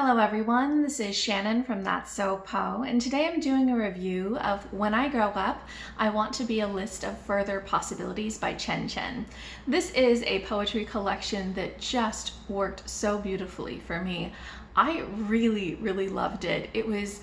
Hello everyone, this is Shannon from That's So Po, and today I'm doing a review of When I Grow Up, I Want to Be a List of Further Possibilities by Chen. This is a poetry collection that just worked so beautifully for me. I really loved it. It was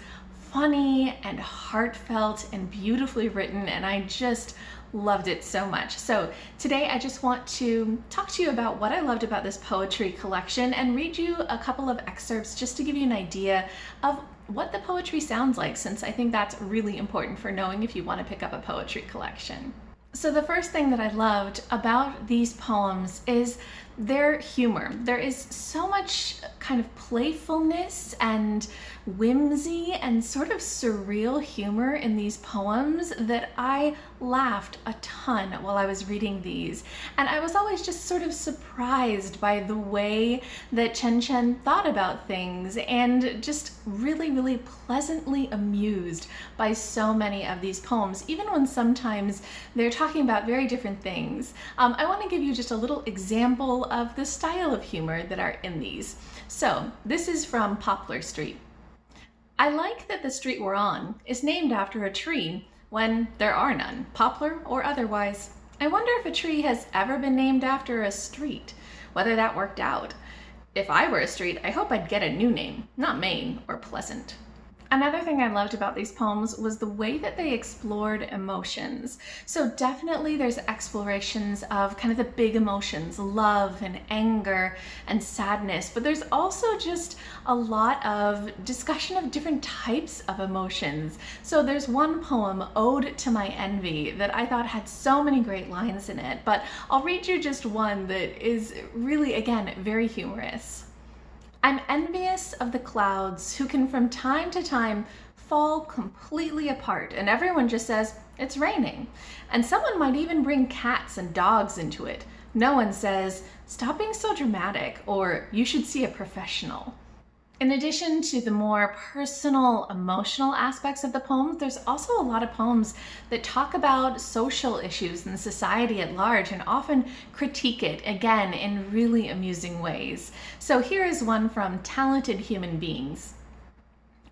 funny and heartfelt and beautifully written, and I just loved it so much. So today I just want to talk to you about what I loved about this poetry collection and read you a couple of excerpts just to give you an idea of what the poetry sounds like, since I think that's really important for knowing if you want to pick up a poetry collection. So the first thing that I loved about these poems is their humor. There is so much kind of playfulness and whimsy and sort of surreal humor in these poems that I laughed a ton while I was reading these. And I was always just sort of surprised by the way that Chen thought about things, and just really pleasantly amused by so many of these poems, even when sometimes they're talking about very different things. I want to give you just a little example of the style of humor that are in these. So this is from Poplar Street. I like that the street we're on is named after a tree when there are none, poplar or otherwise. I wonder if a tree has ever been named after a street, whether that worked out. If I were a street, I hope I'd get a new name, not Main or Pleasant. Another thing I loved about these poems was the way that they explored emotions. So definitely there's explorations of kind of the big emotions, love and anger and sadness, but there's also just a lot of discussion of different types of emotions. So there's one poem, Ode to My Envy, that I thought had so many great lines in it, but I'll read you just one that is really, again, very humorous. I'm envious of the clouds who can from time to time fall completely apart and everyone just says it's raining. And someone might even bring cats and dogs into it. No one says, stop being so dramatic, or you should see a professional. In addition to the more personal, emotional aspects of the poems, there's also a lot of poems that talk about social issues in society at large and often critique it, again, in really amusing ways. So here is one from Talented Human Beings.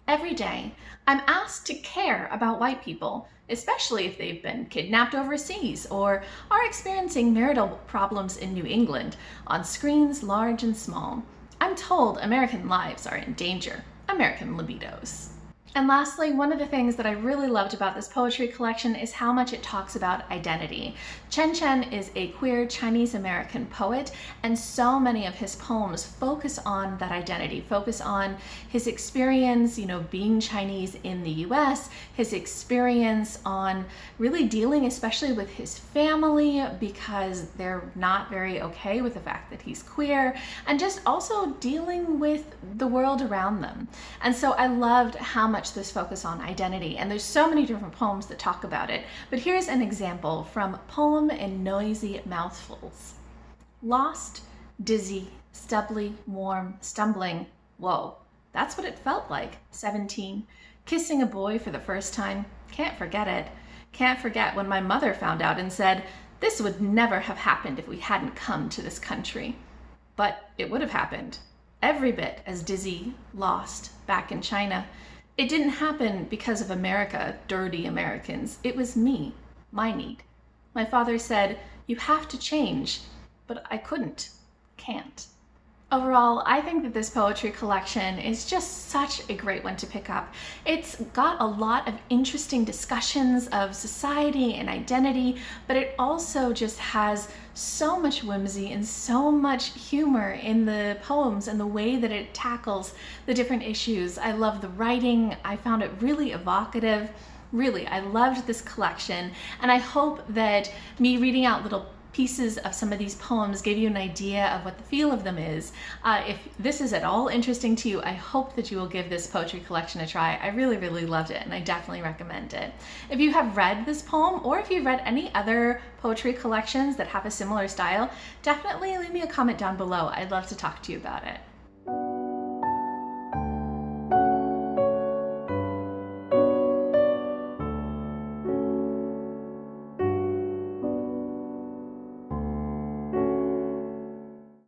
Every day, I'm asked to care about white people, especially if they've been kidnapped overseas or are experiencing marital problems in New England, on screens large and small. I'm told American lives are in danger, American libidos. And lastly, one of the things that I really loved about this poetry collection is how much it talks about identity. Chen is a queer Chinese American poet, and so many of his poems focus on that identity, focus on his experience, being Chinese in the US, his experience on really dealing especially with his family because they're not very okay with the fact that he's queer, and just also dealing with the world around them. And so I loved how much this focus on identity, and there's so many different poems that talk about it, but here's an example from Poem in Noisy Mouthfuls. Lost, dizzy, stubbly, warm, stumbling, whoa, that's what it felt like, 17, kissing a boy for the first time, can't forget it, can't forget when my mother found out and said, this would never have happened if we hadn't come to this country. But it would have happened, every bit as dizzy, lost, back in China. It didn't happen because of America, dirty Americans. It was me, my need. My father said, you have to change, but I can't. Overall, I think that this poetry collection is just such a great one to pick up. It's got a lot of interesting discussions of society and identity, but it also just has so much whimsy and so much humor in the poems and the way that it tackles the different issues. I love the writing. I found it really evocative. Really, I loved this collection, and I hope that me reading out little pieces of some of these poems gave you an idea of what the feel of them is. If this is at all interesting to you, I hope that you will give this poetry collection a try. I really loved it, and I definitely recommend it. If you have read this poem, or if you've read any other poetry collections that have a similar style, definitely leave me a comment down below. I'd love to talk to you about it.